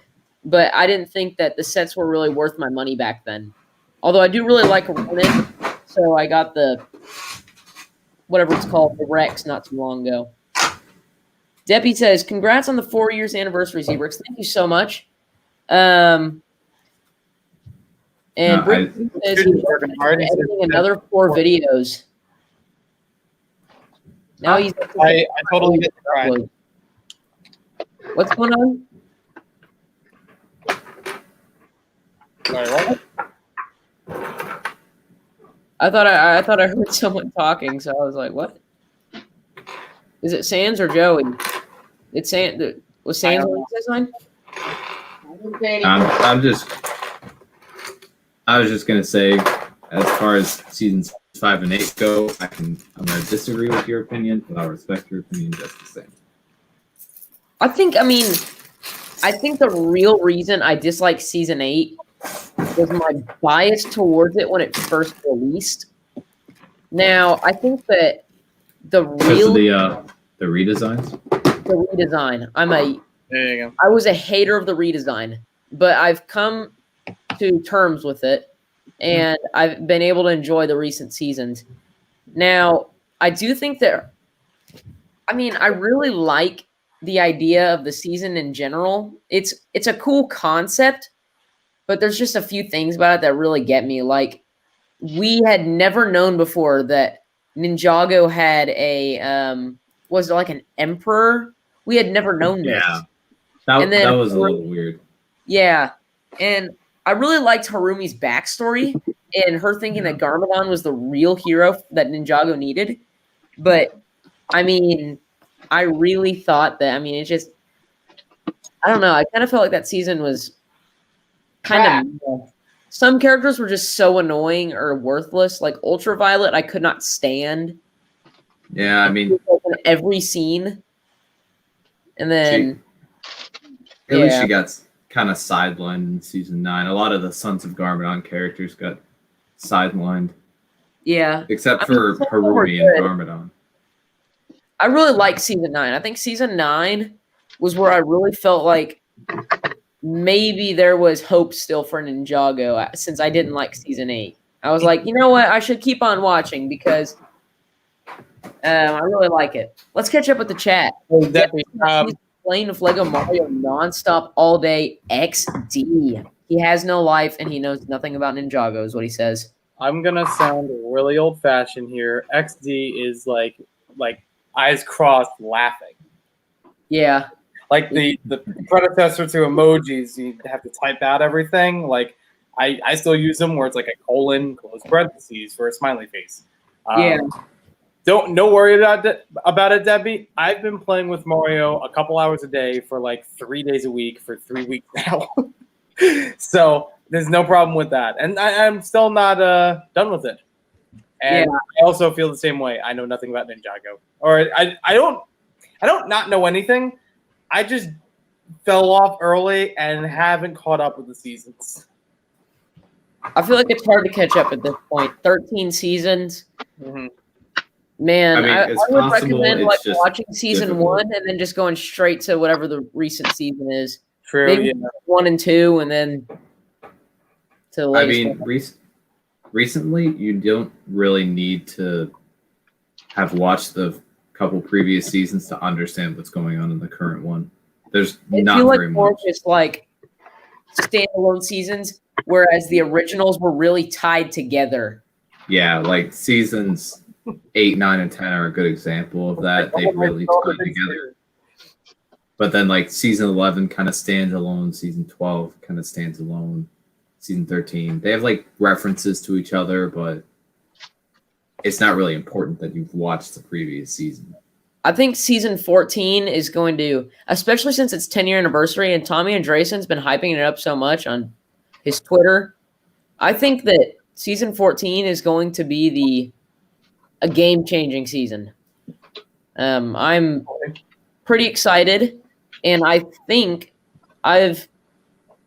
but I didn't think that the sets were really worth my money back then. Although I do really like Ronin, so I got the whatever it's called, the Rex, not too long ago. Deppy says, "Congrats on the 4 years anniversary, Zbricks. Thank you so much." And No, Brick says he's working hard. editing another 4 videos. Now he's. I totally get the grind. What's going on? Sorry, what? I thought I heard someone talking, so I was like, "What? Is it Sans or Joey?" It's Sans. Was Sans on this line? I was just gonna say, as far as seasons 5 and 8 go, I'm gonna disagree with your opinion, but I'll respect your opinion just the same. I think the real reason I dislike season 8 was my bias towards it when it first released. Now, I think that the Because of the redesigns. the redesign. There you go. I was a hater of the redesign, but I've come to terms with it, and I've been able to enjoy the recent seasons. Now, I do think that, I really like the idea of the season in general. It's a cool concept, but there's just a few things about it that really get me. Like, we had never known before that Ninjago had was it like an emperor? We had never known this. Yeah, And then that was a little weird. Yeah, and I really liked Harumi's backstory and her thinking that Garmadon was the real hero that Ninjago needed. But, I really thought that, it just, I don't know, I kind of felt like that season was kind of, some characters were just so annoying or worthless. Like Ultraviolet, I could not stand. Yeah, In every scene. And then, at least she got kind of sidelined in season 9. A lot of the Sons of Garmadon characters got sidelined, yeah. except for some of them were Harumi and good. Garmadon. I really like season 9. I think season 9 was where I really felt like maybe there was hope still for Ninjago since I didn't like season 8. I was like, you know what? I should keep on watching because I really like it. Let's catch up with the chat. Deppy, He's playing with Lego Mario nonstop all day. XD. He has no life and he knows nothing about Ninjago is what he says. I'm gonna sound really old-fashioned here. XD is like eyes crossed, laughing. Yeah. Like the predecessor to emojis, you have to type out everything. Like I still use them where it's like a colon, close parentheses for a smiley face. Yeah. Don't worry about it, Debbie. I've been playing with Mario a couple hours a day for like 3 days a week for 3 weeks now. So there's no problem with that. And I'm still not done with it. And I also feel the same way. I know nothing about Ninjago. Or I don't not know anything. I just fell off early and haven't caught up with the seasons. I feel like it's hard to catch up at this point. 13 seasons. Mm-hmm. Man, I mean, I it's would possible, recommend it's like just watching season difficult. 1 and then just going straight to whatever the recent season is. True, Maybe yeah. 1 and 2, and then to the I latest mean, one. recently, you don't really need to have watched the couple previous seasons to understand what's going on in the current one. There's I not feel like very more much. just like standalone seasons, whereas the originals were really tied together. Yeah, like seasons 8, 9, and 10 are a good example of that. They really tied together. But then, like, season 11 kind of stands alone. Season 12 kind of stands alone. Season 13, they have like references to each other, but it's not really important that you've watched the previous season. I think season 14 is going to, especially since it's 10-year anniversary, and Tommy Andreessen's been hyping it up so much on his Twitter. I think that season 14 is going to be a game-changing season. I'm pretty excited, and I think I've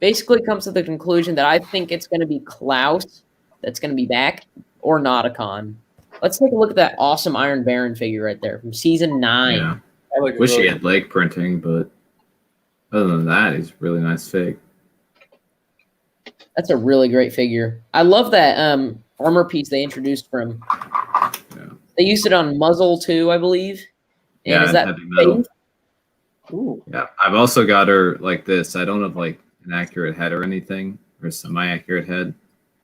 basically come to the conclusion that I think it's going to be Klaus that's going to be back, or Nauticon. Let's take a look at that awesome Iron Baron figure right there from season 9. Yeah, I wish he had leg printing, but other than that, he's a really nice fig. That's a really great figure. I love that armor piece they introduced for him. Yeah. They used it on muzzle too, I believe. And Yeah, is that heavy metal. face? Ooh. Yeah, I've also got her like this. I don't have like an accurate head or anything, or a semi-accurate head,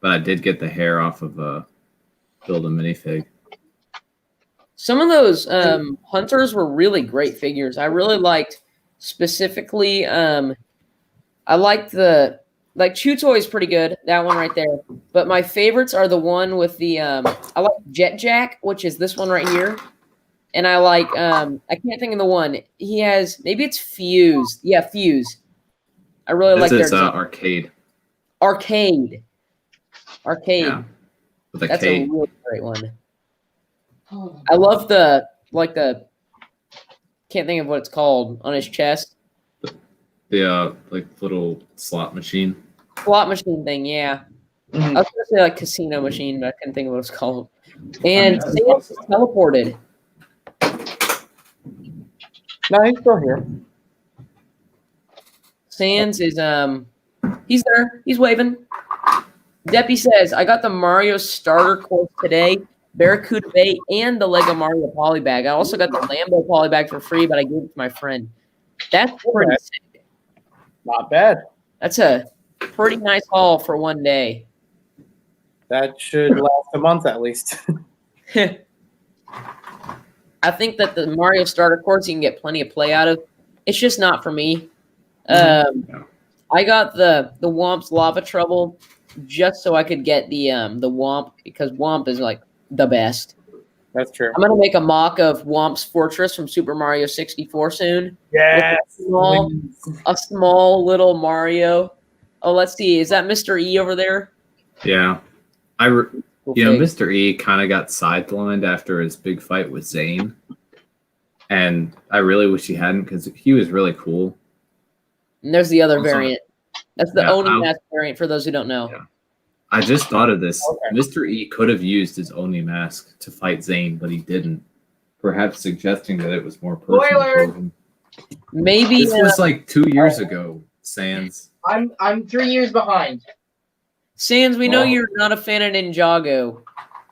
but I did get the hair off of Build a minifig. Some of those hunters were really great figures. I really liked specifically. I liked Chew Toy is pretty good. That one right there. But my favorites are the one with the I like Jet Jack, which is this one right here. And I like I can't think of the one. He has, maybe it's Fuse. Yeah, Fuse. I really like This their is Arcade. Arcade. Yeah, with a That's K. a really great one. I love the can't think of what it's called on his chest. The like little slot machine. Slot machine thing, yeah. Mhm. I was gonna say like casino machine, but I couldn't think of what it's called. And Yeah, Sans is teleported. No, he's still here. Sans is he's there. He's waving. Deppy says, I got the Mario starter course today, Barracuda Bait, and the Lego Mario polybag. I also got the Lambo polybag for free, but I gave it to my friend. That's pretty sick. Not bad. That's a pretty nice haul for one day. That should last a month at least. I think that the Mario starter course you can get plenty of play out of. It's just not for me. I got the Womp's Lava Trouble just so I could get the Womp, because Womp is like the best. That's true. I'm gonna make a mock of Womp's Fortress from Super Mario 64 soon. Yes. A small little Mario. Oh, let's see. Is that Mr. E over there? Yeah, Mr. E kind of got sidelined after his big fight with Zane, and I really wish he hadn't, because he was really cool. And there's the other Also, variant. That's the Oni mask variant for those who don't know. Yeah. I just thought of this. Okay. Mr. E could have used his Oni mask to fight Zane, but he didn't. Perhaps suggesting that it was more personal Spoiler! for him. Maybe This was like 2 years ago, Sans. I'm 3 years behind. Sans, we know Well- you're not a fan of Ninjago.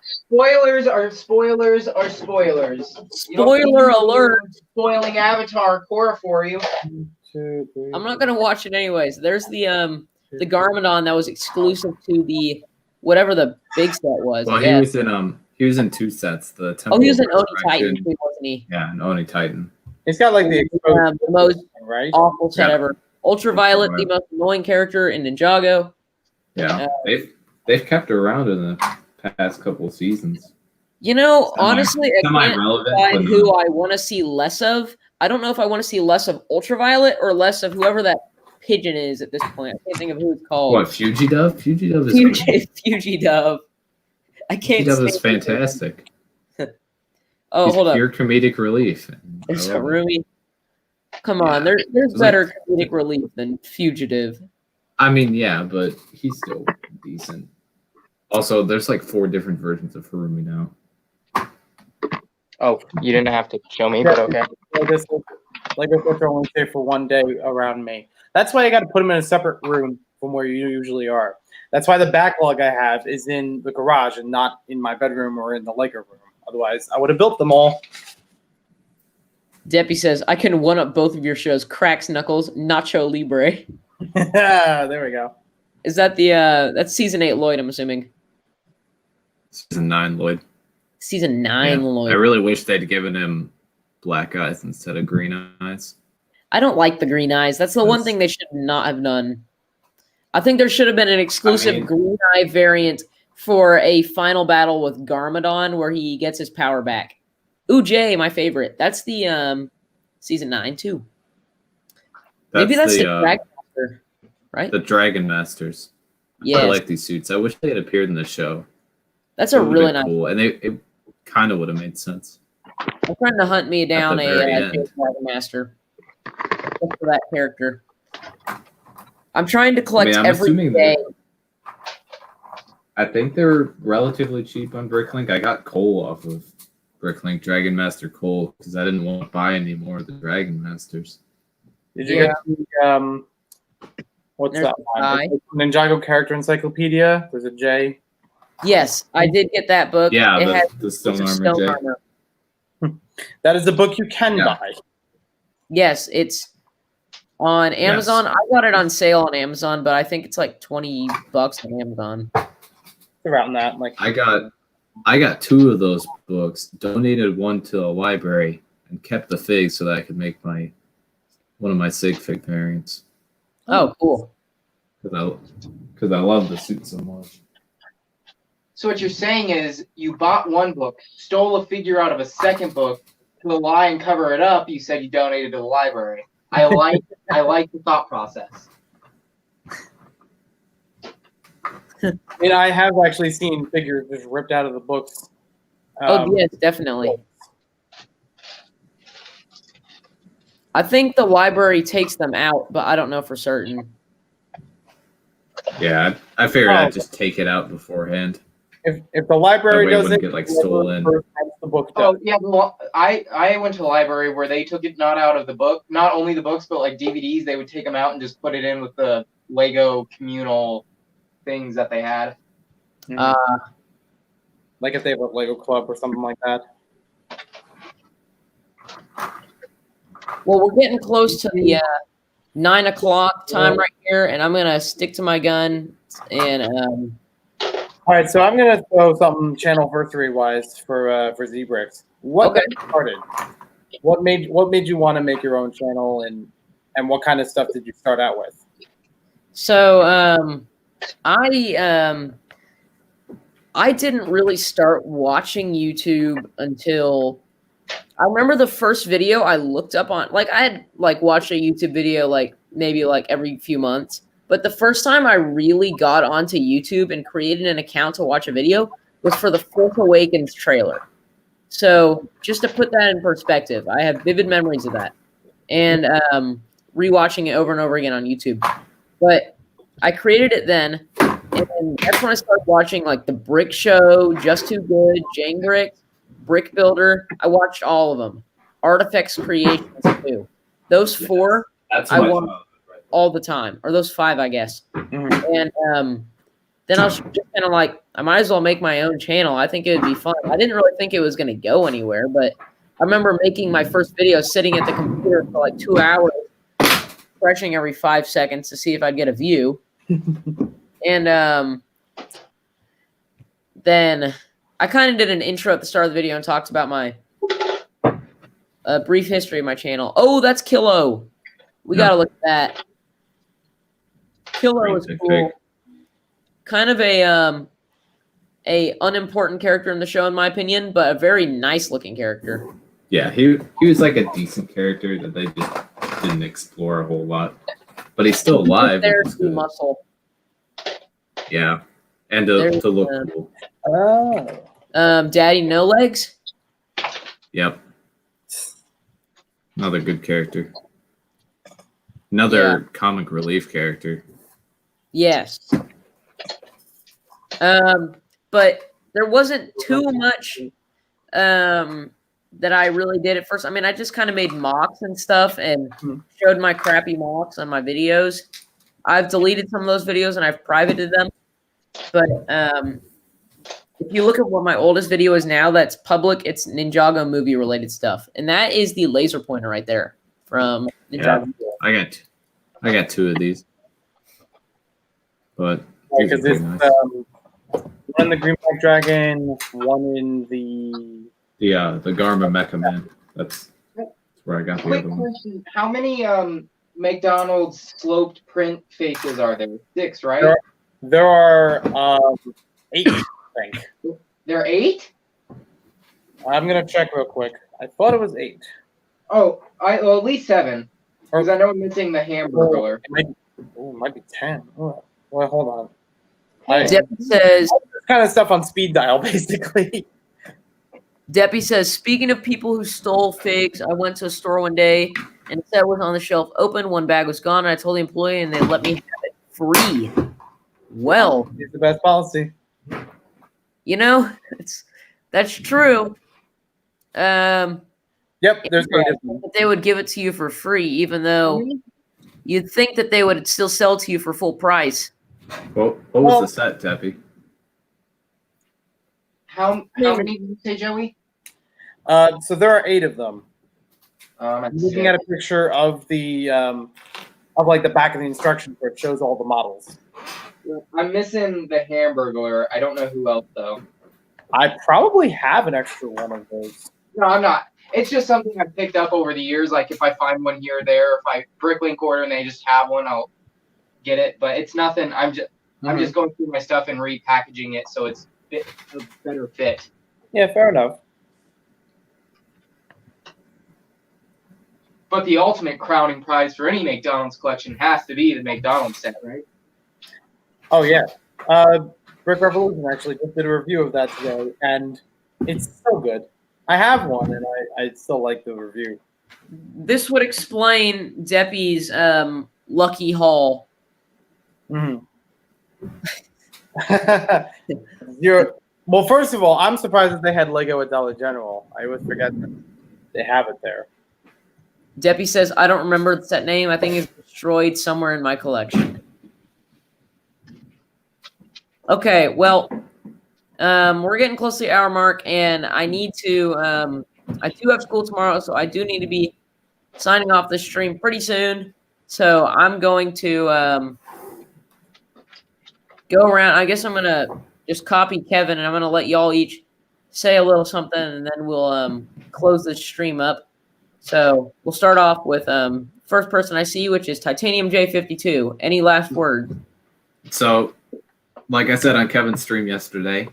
Spoilers are spoilers are spoilers. You don't need Spoiler to alert. Spoiling Avatar core for you. 2, 3, I'm not gonna watch it anyways. There's the Garmadon that was exclusive to the whatever the big set was. Well, I guess. he was in 2 sets. The Oh, he was an Temple of Oni Titan Resurrection. too, wasn't he? Yeah, an Oni Titan. He's got like the The most right? Awful set Yeah. ever. Ultraviolet, the Ultraviolet. most annoying character in Ninjago. Yeah, they've kept her around in the past couple of seasons. You know, honestly, I can't Semi-relevant, decide but who not. I want to see less of. I don't know if I want to see less of Ultraviolet or less of whoever that pigeon is at this point. I can't think of who it's called. What, Fugidove? Fugidove is Fugidove. I can't Fugidove is stand it. fantastic. Oh, He's hold up. pure comedic relief. There's I love it. Harumi. Come on, Yeah. there's It's better like- comedic relief than Fugitive. I mean, yeah, but he's still decent. Also, there's like 4 different versions of Harumi now. Oh, you didn't have to show me, but okay. Lego sets are only safe for one day around me. That's why I got to put them in a separate room from where you usually are. That's why the backlog I have is in the garage and not in my bedroom or in the Lego room. Otherwise, I would have built them all. Deppy says, I can one up both of your shows, Cracks Knuckles, Nacho Libre. There we go. Is that that's season 8 Lloyd, I'm assuming. Season 9, Lloyd. Season 9 Yeah. Lloyd. I really wish they'd given him black eyes instead of green eyes. I don't like the green eyes. That's the one thing they should not have done. I think there should have been an exclusive green eye variant for a final battle with Garmadon where he gets his power back. Ooh, Jay, my favorite. That's the season 9 too. Maybe that's the Dragon Master, right? The Dragon Masters. Yeah, I like these suits. I wish they had appeared in the show. that's a It would've really been nice. cool, and it kind of would have made sense. I'm trying to hunt me down a very end. Dragon Master just for that character. I'm trying to collect I'm every assuming day. I think they're relatively cheap on Bricklink. I got Cole off of Bricklink, Dragon Master Cole, because I didn't want to buy any more of the Dragon Masters. Did you get the what's There's that the one? eye. Ninjago Character Encyclopedia? There's a J. Yes, I did get that book. Yeah, It has the Stone pieces of Armor stone J. armor. That is the book you can Yeah. buy. Yes, it's on Amazon. Yes. I got it on sale on Amazon, but I think it's like $20 on Amazon. Around that, like I got 2 of those books, donated one to a library, and kept the fig so that I could make one of my Sig Fig variants. Oh, cool. Because I love the suit so much. So what you're saying is you bought one book, stole a figure out of a second book, to lie and cover it up. You said you donated to the library. I like the thought process. and I have actually seen figures just ripped out of the books. Oh, yes, definitely. I think the library takes them out, but I don't know for certain. Yeah, I figured I'd just take it out beforehand. If the library That way it does wouldn't it, get, like, whoever stolen. first has the book Oh does. yeah, well, I went to the library where they took it not out of the book, not only the books, but like DVDs. They would take them out and just put it in with the Lego communal things that they had. Like if they have a Lego club or something like that. Well, we're getting close to the 9 o'clock time right here, and I'm going to stick to my gun. And All right, so I'm gonna throw something channelversary wise for Zbricks. What Okay. got you started? What made you want to make your own channel, and what kind of stuff did you start out with? so I didn't really start watching YouTube until I remember the first video I looked up on, like I had like watched a YouTube video like maybe like every few months, but the first time I really got onto YouTube and created an account to watch a video was for the Force Awakens trailer. So just to put that in perspective, I have vivid memories of that and rewatching it over and over again on YouTube. But I created it then, and that's when I started watching like the Brick Show, Just Too Good, Jane Bricks, Brick Builder. I watched all of them. Artifacts Creations too. Those 4 That's I my want- childhood right all the time, or those 5, I guess. And then I was just kind of like, I might as well make my own channel. I think it would be fun. I didn't really think it was going to go anywhere, but I remember making my first video sitting at the computer for like 2 hours, refreshing every 5 seconds to see if I'd get a view. And then I kind of did an intro at the start of the video and talked about my brief history of my channel. Oh, that's Kilo. We Yeah. got to look at that. Killer was Pretty cool. big. Kind of a unimportant character in the show, in my opinion, but a very nice looking character. Yeah, he was like a decent character that they just didn't explore a whole lot. But he's still alive. There Which is to be good. muscle. Yeah, and to There's, look cool. Daddy No Legs. Yep. Another good character. Another comic relief character. Yes. But there wasn't too much that I really did at first. I mean, I just kind of made mocks and stuff and showed my crappy mocks on my videos. I've deleted some of those videos and I've privated them. But if you look at what my oldest video is now that's public, it's Ninjago movie related stuff. And that is the laser pointer right there from Ninjago. Yeah, I got 2 of these. But Because it's nice. one in the Green Black Dragon, one in the the Garma Mecha Man. That's where I got the Quick other one. question: how many McDonald's sloped print faces are there? 6, right? There are 8, I think. There are 8. I'm gonna check real quick. I thought it was 8. Oh, well, at least 7. Because I know I'm missing the Hamburglar. It might be 10. Oh, well, hold on. Deppy says, This kind of stuff on speed dial, basically. speaking of people who stole figs, I went to a store one day and it said it was on the shelf open. One bag was gone. And I told the employee and they let me have it free. Well, It's the best policy. you know, that's true. Yep, there's 8 of them. But they would give it to you for free, even though you'd think that they would still sell to you for full price. What was the set, Deppy? How many did you say, Joey? So there are 8 of them. I'm Looking at a picture of the of like the back of the instruction where it shows all the models. I'm missing the Hamburglar. I don't know who else though. I probably have an extra one of those. No, I'm not. It's just something I've picked up over the years. Like if I find one here or there, if I Bricklink order and they just have one, I'll get it. But it's nothing. I'm just going through my stuff and repackaging it so it's a better fit. Yeah, fair enough. But the ultimate crowning prize for any McDonald's collection has to be the McDonald's set, right? Oh yeah. Brick Revolution actually just did a review of that today, and it's so good. I have one, and I still like the review. This would explain Deppy's lucky haul. Mm-hmm. Well, first of all, I'm surprised that they had Lego at Dollar General. I always forget that they have it there. Deppy says, I don't remember the set name. I think it's destroyed somewhere in my collection. Okay, well, we're getting close to the hour mark, and I need to I do have school tomorrow, so I do need to be signing off the stream pretty soon. So I'm going to go around. I guess I'm going to just copy Kevin, and I'm going to let y'all each say a little something, and then we'll close the stream up. So we'll start off with first person I see, which is Titanium J52. Any last words? So, like I said on Kevin's stream yesterday,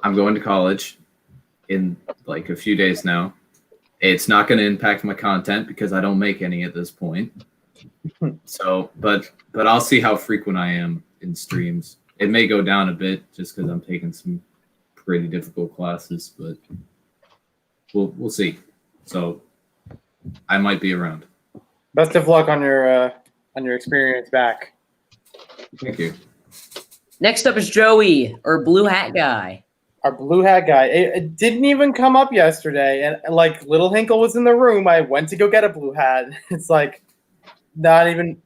I'm going to college in like a few days now. It's not going to impact my content because I don't make any at this point. So, but I'll see how frequent I am in streams. It may go down a bit just because I'm taking some pretty difficult classes, but we'll see. So I might be around. Best of luck on your experience back. Thank you. Next up is Joey, or Blue Hat Guy. Our blue hat guy. It didn't even come up yesterday, and like Little Hinkle was in the room. I went to go get a blue hat. It's like not even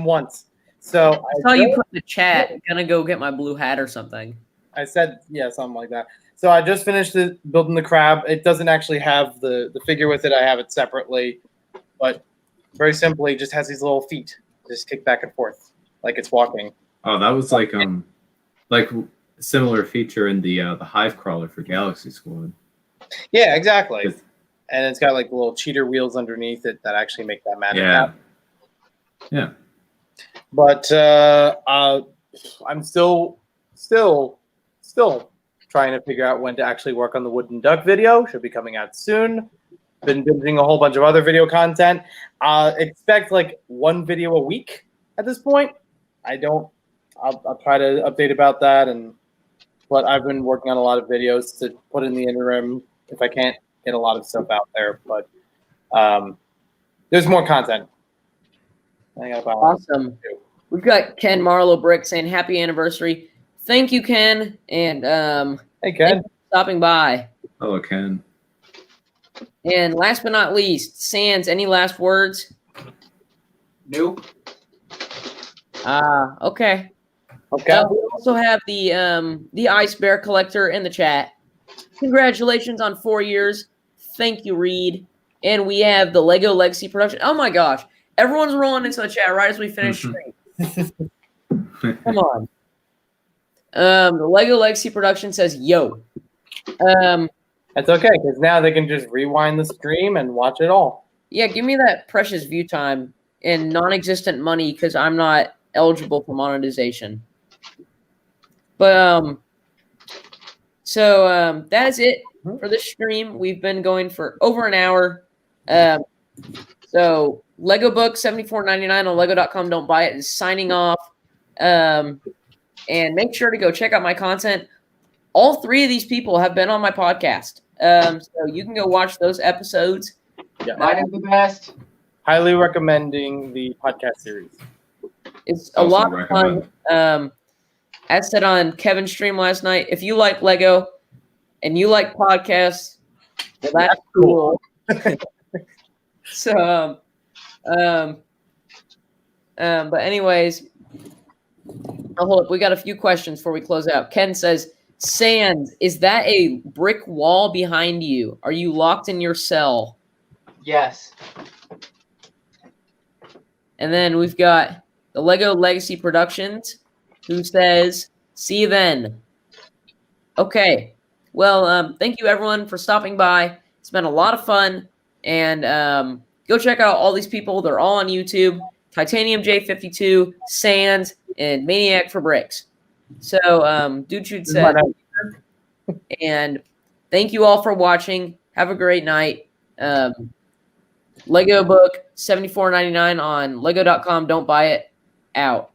once. So I saw you put in the chat, gonna go get my blue hat or something. I said, yeah, something like that. So I just finished building the crab. It doesn't actually have the figure with it. I have it separately, but very simply just has these little feet. Just kick back and forth like it's walking. Oh, that was like a similar feature in the Hive Crawler for Galaxy Squad. Yeah, exactly. And it's got like little cheater wheels underneath it that actually make that magic happen. Yeah. But I'm still trying to figure out when to actually work on the wooden duck video. Should be coming out soon. Been binging a whole bunch of other video content. Expect like one video a week at this point. I'll try to update about that, but I've been working on a lot of videos to put in the interim if I can't get a lot of stuff out there. But there's more content. Awesome. We've got Ken Marlowe Brick saying happy anniversary. Thank you, Ken. And Hey, thank Ken. you for stopping by. Hello, Ken. And last but not least, Sans, any last words? Nope. Okay. Okay. We also have the Ice Bear Collector in the chat. Congratulations on 4 years. Thank you, Reed. And we have the Lego Legacy Production. Oh my gosh. Everyone's rolling into the chat right as we finish stream. Come on. The Lego Legacy Production says, yo. That's okay, because now they can just rewind the stream and watch it all. Yeah, give me that precious view time and non-existent money because I'm not eligible for monetization. But so that is it for this stream. We've been going for over an hour. So Lego book $74.99 on Lego.com. Don't buy it. Is signing off. And make sure to go check out my content. All three of these people have been on my podcast. So you can go watch those episodes. Yeah. Mine is the best. Highly recommending the podcast series. It's a Also lot of recommend. fun. As said on Kevin's stream last night, if you like Lego and you like podcasts, well, that's cool. So, but anyways, hold up. We got a few questions before we close out. Ken says, Sans, is that a brick wall behind you? Are you locked in your cell? Yes. And then we've got the Lego Legacy Productions, who says, see you then. Okay. Well, thank you, everyone, for stopping by. It's been a lot of fun. And go check out all these people. They're all on YouTube. Titanium J52, Sans, and Maniac for Bricks. So, Dude Shoot said, and thank you all for watching. Have a great night. Lego book $74.99 on Lego.com. Don't buy it. Out.